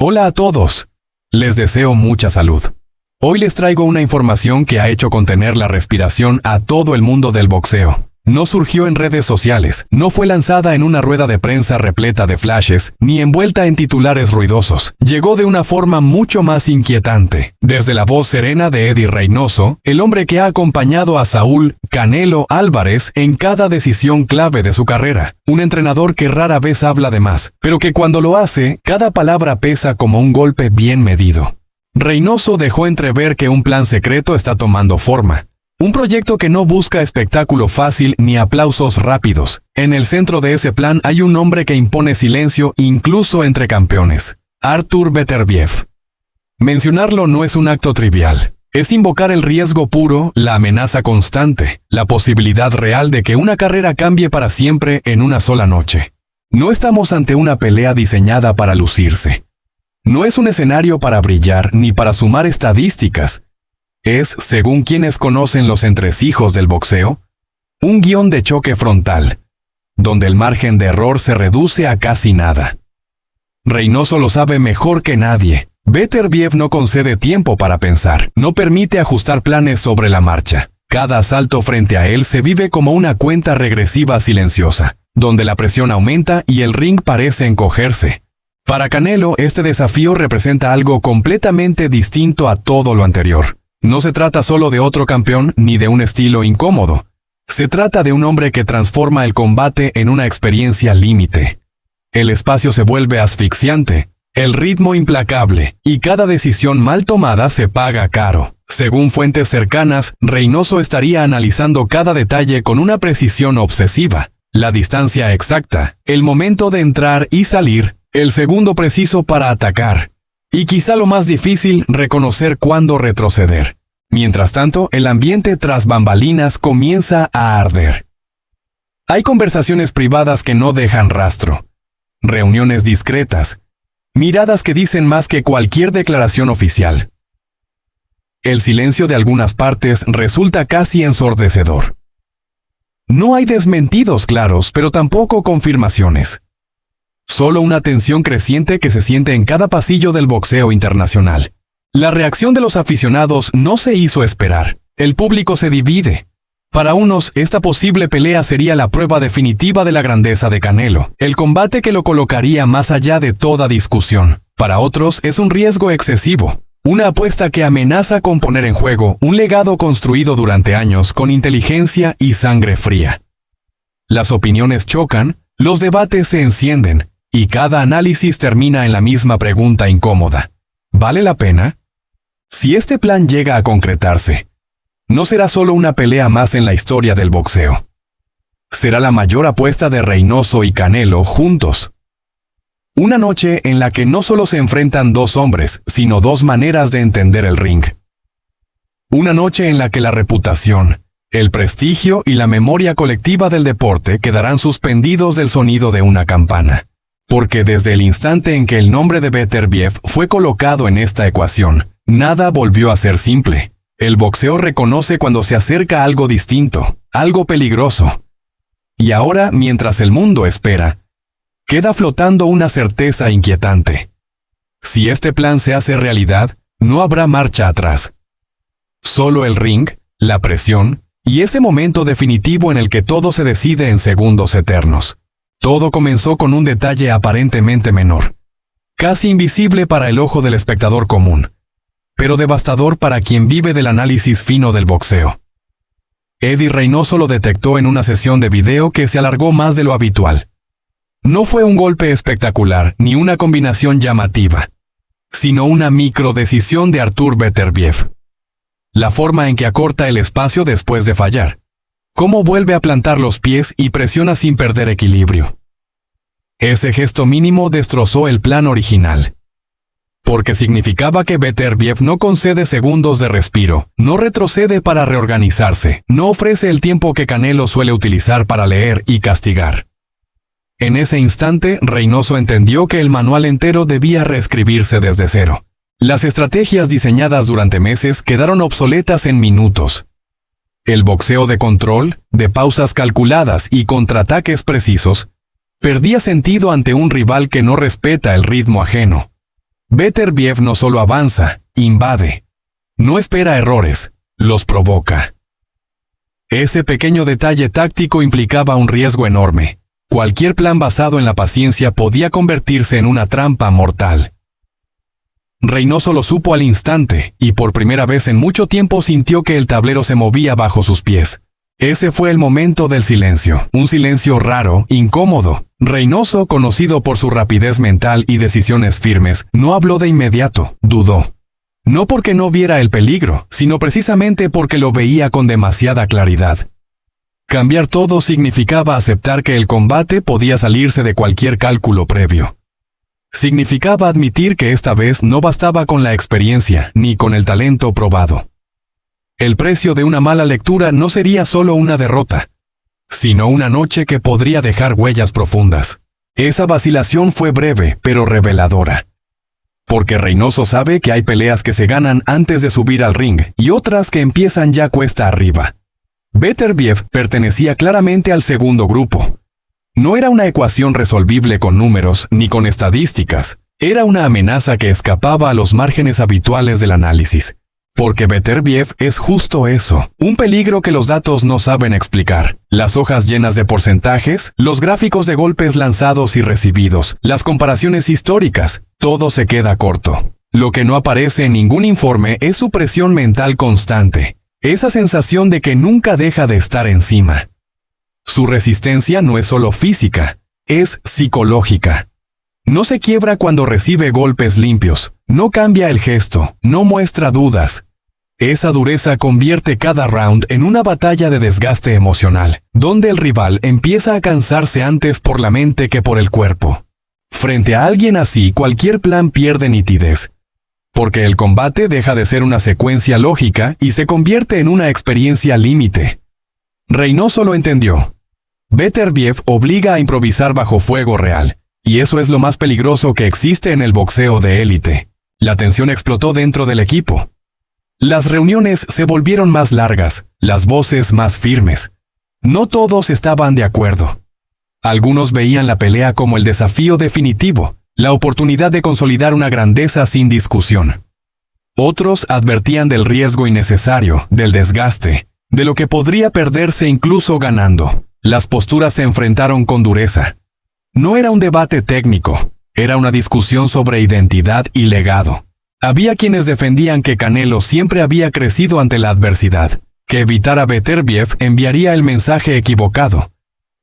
Hola a todos. Les deseo mucha salud. Hoy les traigo una información que ha hecho contener la respiración a todo el mundo del boxeo. No surgió en redes sociales, no fue lanzada en una rueda de prensa repleta de flashes, ni envuelta en titulares ruidosos. Llegó de una forma mucho más inquietante. Desde la voz serena de Eddie Reynoso, el hombre que ha acompañado a Saúl Canelo Álvarez en cada decisión clave de su carrera. Un entrenador que rara vez habla de más, pero que cuando lo hace, cada palabra pesa como un golpe bien medido. Reynoso dejó entrever que un plan secreto está tomando forma. Un proyecto que no busca espectáculo fácil ni aplausos rápidos. En el centro de ese plan hay un hombre que impone silencio incluso entre campeones. Artur Beterbiev. Mencionarlo no es un acto trivial. Es invocar el riesgo puro, la amenaza constante, la posibilidad real de que una carrera cambie para siempre en una sola noche. No estamos ante una pelea diseñada para lucirse. No es un escenario para brillar ni para sumar estadísticas. Es, según quienes conocen los entresijos del boxeo, un guión de choque frontal, donde el margen de error se reduce a casi nada. Reynoso lo sabe mejor que nadie. Beterbiev no concede tiempo para pensar, no permite ajustar planes sobre la marcha. Cada asalto frente a él se vive como una cuenta regresiva silenciosa, donde la presión aumenta y el ring parece encogerse. Para Canelo, este desafío representa algo completamente distinto a todo lo anterior. No se trata solo de otro campeón ni de un estilo incómodo. Se trata de un hombre que transforma el combate en una experiencia límite. El espacio se vuelve asfixiante, el ritmo implacable, y cada decisión mal tomada se paga caro. Según fuentes cercanas, Reynoso estaría analizando cada detalle con una precisión obsesiva. La distancia exacta, el momento de entrar y salir, el segundo preciso para atacar. Y quizá lo más difícil, reconocer cuándo retroceder. Mientras tanto, el ambiente tras bambalinas comienza a arder. Hay conversaciones privadas que no dejan rastro. Reuniones discretas. Miradas que dicen más que cualquier declaración oficial. El silencio de algunas partes resulta casi ensordecedor. No hay desmentidos claros, pero tampoco confirmaciones. Solo una tensión creciente que se siente en cada pasillo del boxeo internacional. La reacción de los aficionados no se hizo esperar. El público se divide. Para unos, esta posible pelea sería la prueba definitiva de la grandeza de Canelo, el combate que lo colocaría más allá de toda discusión. Para otros, es un riesgo excesivo, una apuesta que amenaza con poner en juego un legado construido durante años con inteligencia y sangre fría. Las opiniones chocan, los debates se encienden, y cada análisis termina en la misma pregunta incómoda. ¿Vale la pena? Si este plan llega a concretarse, no será solo una pelea más en la historia del boxeo. Será la mayor apuesta de Reynoso y Canelo juntos. Una noche en la que no solo se enfrentan dos hombres, sino dos maneras de entender el ring. Una noche en la que la reputación, el prestigio y la memoria colectiva del deporte quedarán suspendidos del sonido de una campana. Porque desde el instante en que el nombre de Beterbiev fue colocado en esta ecuación, nada volvió a ser simple. El boxeo reconoce cuando se acerca algo distinto, algo peligroso. Y ahora, mientras el mundo espera, queda flotando una certeza inquietante. Si este plan se hace realidad, no habrá marcha atrás. Solo el ring, la presión, y ese momento definitivo en el que todo se decide en segundos eternos. Todo comenzó con un detalle aparentemente menor, casi invisible para el ojo del espectador común, pero devastador para quien vive del análisis fino del boxeo. Eddie Reynoso lo detectó en una sesión de video que se alargó más de lo habitual. No fue un golpe espectacular ni una combinación llamativa, sino una microdecisión de Artur Beterbiev. La forma en que acorta el espacio después de fallar. Cómo vuelve a plantar los pies y presiona sin perder equilibrio. Ese gesto mínimo destrozó el plan original. Porque significaba que Beterbiev no concede segundos de respiro, no retrocede para reorganizarse, no ofrece el tiempo que Canelo suele utilizar para leer y castigar. En ese instante, Reynoso entendió que el manual entero debía reescribirse desde cero. Las estrategias diseñadas durante meses quedaron obsoletas en minutos. El boxeo de control, de pausas calculadas y contraataques precisos, perdía sentido ante un rival que no respeta el ritmo ajeno. Beterbiev no solo avanza, invade. No espera errores, los provoca. Ese pequeño detalle táctico implicaba un riesgo enorme. Cualquier plan basado en la paciencia podía convertirse en una trampa mortal. Reynoso lo supo al instante, y por primera vez en mucho tiempo sintió que el tablero se movía bajo sus pies. Ese fue el momento del silencio, un silencio raro, incómodo. Reynoso, conocido por su rapidez mental y decisiones firmes, no habló de inmediato, dudó. No porque no viera el peligro, sino precisamente porque lo veía con demasiada claridad. Cambiar todo significaba aceptar que el combate podía salirse de cualquier cálculo previo. Significaba admitir que esta vez no bastaba con la experiencia ni con el talento probado. El precio de una mala lectura no sería solo una derrota, sino una noche que podría dejar huellas profundas. Esa vacilación fue breve, pero reveladora. Porque Reynoso sabe que hay peleas que se ganan antes de subir al ring y otras que empiezan ya cuesta arriba. Beterbiev pertenecía claramente al segundo grupo. No era una ecuación resolvible con números ni con estadísticas, era una amenaza que escapaba a los márgenes habituales del análisis. Porque Beterbiev es justo eso, un peligro que los datos no saben explicar. Las hojas llenas de porcentajes, los gráficos de golpes lanzados y recibidos, las comparaciones históricas, todo se queda corto. Lo que no aparece en ningún informe es su presión mental constante, esa sensación de que nunca deja de estar encima. Su resistencia no es solo física, es psicológica. No se quiebra cuando recibe golpes limpios, no cambia el gesto, no muestra dudas. Esa dureza convierte cada round en una batalla de desgaste emocional, donde el rival empieza a cansarse antes por la mente que por el cuerpo. Frente a alguien así, cualquier plan pierde nitidez, porque el combate deja de ser una secuencia lógica y se convierte en una experiencia límite. Reynoso lo entendió. Beterbiev obliga a improvisar bajo fuego real, y eso es lo más peligroso que existe en el boxeo de élite. La tensión explotó dentro del equipo. Las reuniones se volvieron más largas, las voces más firmes. No todos estaban de acuerdo. Algunos veían la pelea como el desafío definitivo, la oportunidad de consolidar una grandeza sin discusión. Otros advertían del riesgo innecesario, del desgaste, de lo que podría perderse incluso ganando. Las posturas se enfrentaron con dureza. No era un debate técnico, era una discusión sobre identidad y legado. Había quienes defendían que Canelo siempre había crecido ante la adversidad, que evitar a Beterbiev enviaría el mensaje equivocado.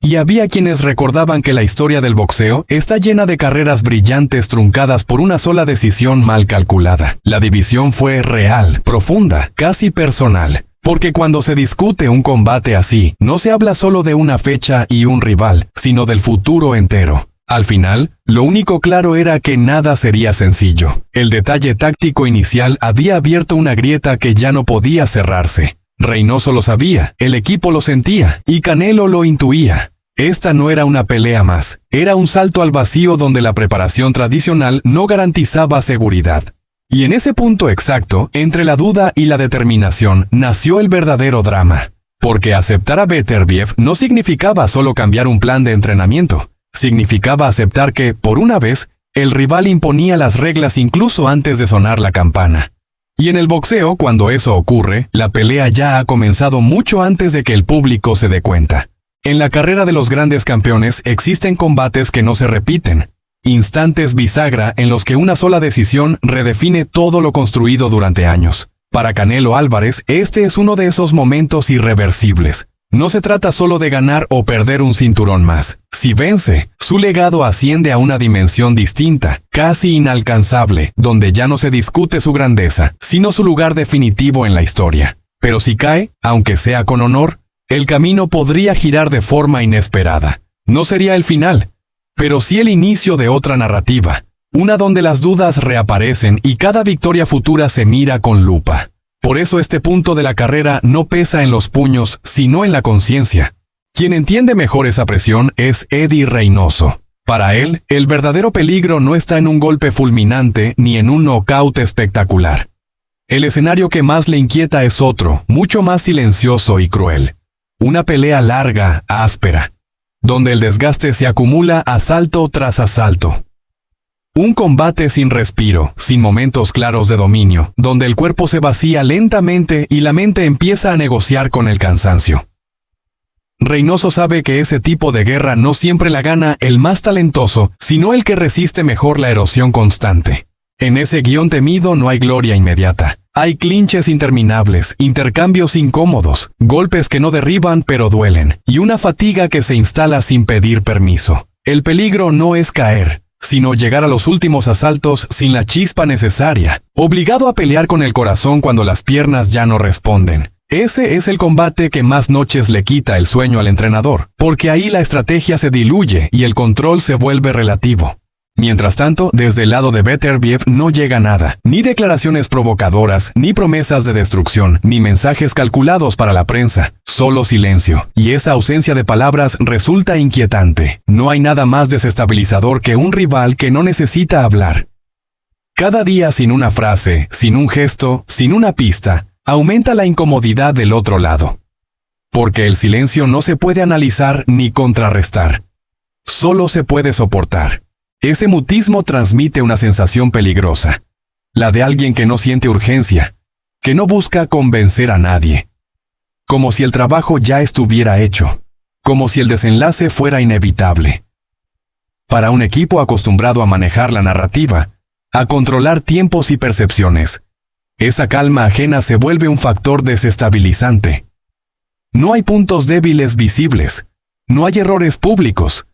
Y había quienes recordaban que la historia del boxeo está llena de carreras brillantes truncadas por una sola decisión mal calculada. La división fue real, profunda, casi personal. Porque cuando se discute un combate así, no se habla solo de una fecha y un rival, sino del futuro entero. Al final, lo único claro era que nada sería sencillo. El detalle táctico inicial había abierto una grieta que ya no podía cerrarse. Reynoso lo sabía, el equipo lo sentía, y Canelo lo intuía. Esta no era una pelea más, era un salto al vacío donde la preparación tradicional no garantizaba seguridad. Y en ese punto exacto, entre la duda y la determinación, nació el verdadero drama. Porque aceptar a Beterbiev no significaba solo cambiar un plan de entrenamiento. Significaba aceptar que, por una vez, el rival imponía las reglas incluso antes de sonar la campana. Y en el boxeo, cuando eso ocurre, la pelea ya ha comenzado mucho antes de que el público se dé cuenta. En la carrera de los grandes campeones existen combates que no se repiten. Instantes bisagra en los que una sola decisión redefine todo lo construido durante años. Para Canelo Álvarez, este es uno de esos momentos irreversibles. No se trata solo de ganar o perder un cinturón más. Si vence, su legado asciende a una dimensión distinta, casi inalcanzable, donde ya no se discute su grandeza, sino su lugar definitivo en la historia. Pero si cae, aunque sea con honor, el camino podría girar de forma inesperada. No sería el final, pero sí el inicio de otra narrativa, una donde las dudas reaparecen y cada victoria futura se mira con lupa. Por eso este punto de la carrera no pesa en los puños, sino en la conciencia. Quien entiende mejor esa presión es Eddie Reynoso. Para él, el verdadero peligro no está en un golpe fulminante ni en un knockout espectacular. El escenario que más le inquieta es otro, mucho más silencioso y cruel. Una pelea larga, áspera, donde el desgaste se acumula asalto tras asalto. Un combate sin respiro, sin momentos claros de dominio, donde el cuerpo se vacía lentamente y la mente empieza a negociar con el cansancio. Reynoso sabe que ese tipo de guerra no siempre la gana el más talentoso, sino el que resiste mejor la erosión constante. En ese guión temido no hay gloria inmediata. Hay clinches interminables, intercambios incómodos, golpes que no derriban pero duelen, y una fatiga que se instala sin pedir permiso. El peligro no es caer, sino llegar a los últimos asaltos sin la chispa necesaria, obligado a pelear con el corazón cuando las piernas ya no responden. Ese es el combate que más noches le quita el sueño al entrenador, porque ahí la estrategia se diluye y el control se vuelve relativo. Mientras tanto, desde el lado de Beterbiev no llega nada, ni declaraciones provocadoras, ni promesas de destrucción, ni mensajes calculados para la prensa, solo silencio, y esa ausencia de palabras resulta inquietante. No hay nada más desestabilizador que un rival que no necesita hablar. Cada día sin una frase, sin un gesto, sin una pista, aumenta la incomodidad del otro lado. Porque el silencio no se puede analizar ni contrarrestar. Solo se puede soportar. Ese mutismo transmite una sensación peligrosa, la de alguien que no siente urgencia, que no busca convencer a nadie. Como si el trabajo ya estuviera hecho, como si el desenlace fuera inevitable. Para un equipo acostumbrado a manejar la narrativa, a controlar tiempos y percepciones, esa calma ajena se vuelve un factor desestabilizante. No hay puntos débiles visibles, no hay errores públicos,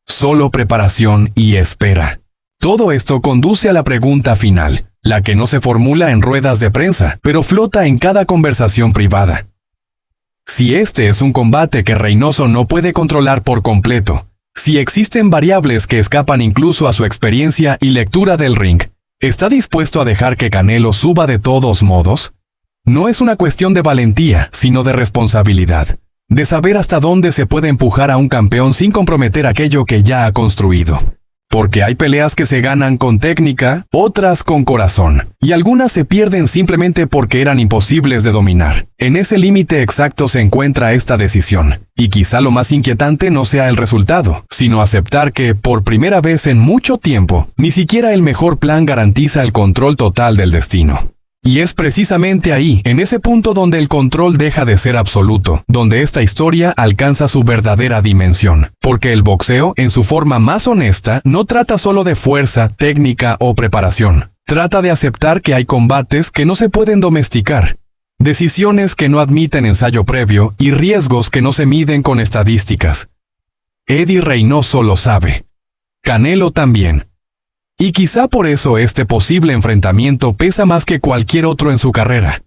solo preparación y espera. Todo esto conduce a la pregunta final, la que no se formula en ruedas de prensa, pero flota en cada conversación privada. Si este es un combate que Reynoso no puede controlar por completo, si existen variables que escapan incluso a su experiencia y lectura del ring, ¿está dispuesto a dejar que Canelo suba de todos modos? No es una cuestión de valentía, sino de responsabilidad. De saber hasta dónde se puede empujar a un campeón sin comprometer aquello que ya ha construido. Porque hay peleas que se ganan con técnica, otras con corazón, y algunas se pierden simplemente porque eran imposibles de dominar. En ese límite exacto se encuentra esta decisión, y quizá lo más inquietante no sea el resultado, sino aceptar que, por primera vez en mucho tiempo, ni siquiera el mejor plan garantiza el control total del destino. Y es precisamente ahí, en ese punto donde el control deja de ser absoluto, donde esta historia alcanza su verdadera dimensión. Porque el boxeo, en su forma más honesta, no trata solo de fuerza, técnica o preparación. Trata de aceptar que hay combates que no se pueden domesticar, decisiones que no admiten ensayo previo y riesgos que no se miden con estadísticas. Eddie Reynoso lo sabe. Canelo también. Y quizá por eso este posible enfrentamiento pesa más que cualquier otro en su carrera,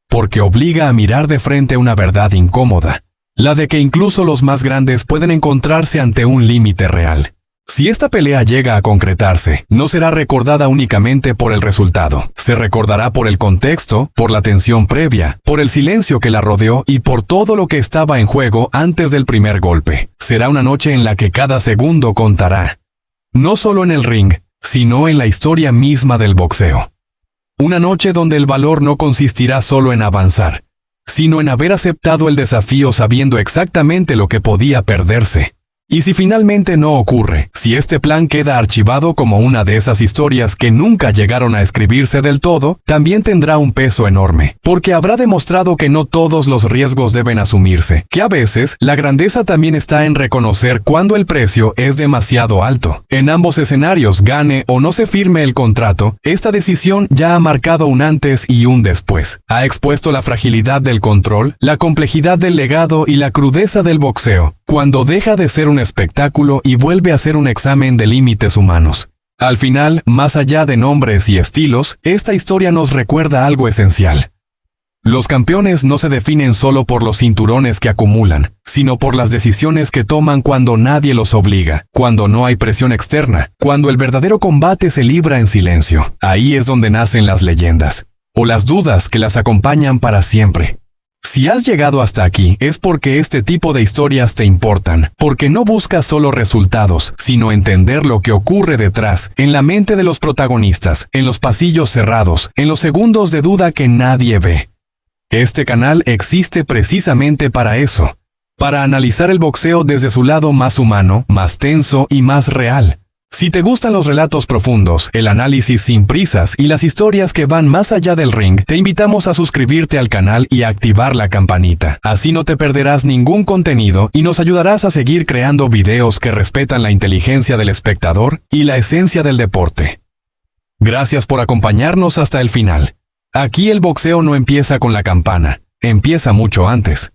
porque obliga a mirar de frente una verdad incómoda, la de que incluso los más grandes pueden encontrarse ante un límite real. Si esta pelea llega a concretarse, no será recordada únicamente por el resultado, se recordará por el contexto, por la tensión previa, por el silencio que la rodeó y por todo lo que estaba en juego antes del primer golpe. Será una noche en la que cada segundo contará. No solo en el ring, sino en la historia misma del boxeo. Una noche donde el valor no consistirá solo en avanzar, sino en haber aceptado el desafío sabiendo exactamente lo que podía perderse. Y si finalmente no ocurre, si este plan queda archivado como una de esas historias que nunca llegaron a escribirse del todo, también tendrá un peso enorme, porque habrá demostrado que no todos los riesgos deben asumirse, que a veces la grandeza también está en reconocer cuando el precio es demasiado alto. En ambos escenarios, gane o no se firme el contrato, esta decisión ya ha marcado un antes y un después. Ha expuesto la fragilidad del control, la complejidad del legado y la crudeza del boxeo, cuando deja de ser un espectáculo y vuelve a ser un examen de límites humanos. Al final, más allá de nombres y estilos, esta historia nos recuerda algo esencial. Los campeones no se definen solo por los cinturones que acumulan, sino por las decisiones que toman cuando nadie los obliga, cuando no hay presión externa, cuando el verdadero combate se libra en silencio. Ahí es donde nacen las leyendas, o las dudas que las acompañan para siempre. Si has llegado hasta aquí es porque este tipo de historias te importan, porque no buscas solo resultados, sino entender lo que ocurre detrás, en la mente de los protagonistas, en los pasillos cerrados, en los segundos de duda que nadie ve. Este canal existe precisamente para eso, para analizar el boxeo desde su lado más humano, más tenso y más real. Si te gustan los relatos profundos, el análisis sin prisas y las historias que van más allá del ring, te invitamos a suscribirte al canal y a activar la campanita. Así no te perderás ningún contenido y nos ayudarás a seguir creando videos que respetan la inteligencia del espectador y la esencia del deporte. Gracias por acompañarnos hasta el final. Aquí el boxeo no empieza con la campana, empieza mucho antes.